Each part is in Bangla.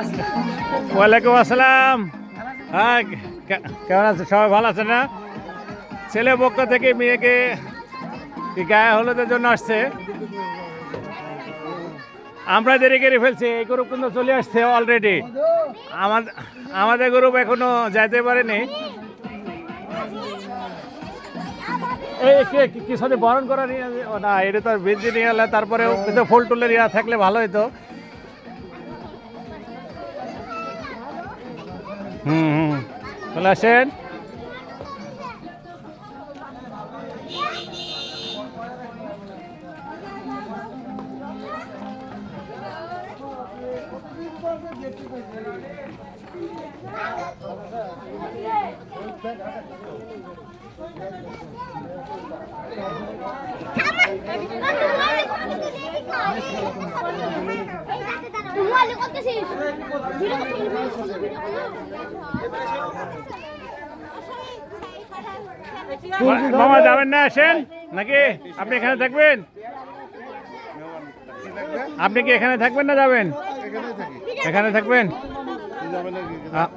ওয়ালাইকুম আসসালাম। হ্যাঁ, কেমন আছে? সবাই ভালো আছে না? ছেলে পক্ষ থেকে মেয়েকে গায়ে হলুদের জন্য আসছে। আমরা দেরি করে ফেলছি, এই গ্রুপ কিন্তু চলে আসছে অলরেডি। আমাদের গ্রুপ এখনো যাইতে পারেনি। এই কি সাথে বরণ করা নিয়ে না, এটা তো বৃদ্ধি নিয়ে এলে তারপরে ফুল টুলের ইয়া থাকলে ভালো হতো। হুম, চলে আসেন। মামা যাবেন না, আসেন নাকি? আপনি এখানে থাকবেন? আপনি কি এখানে থাকবেন না যাবেন? এখানে থাকবেন?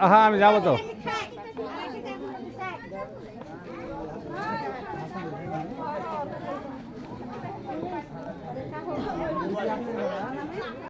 হ্যাঁ, আমি যাবো তো।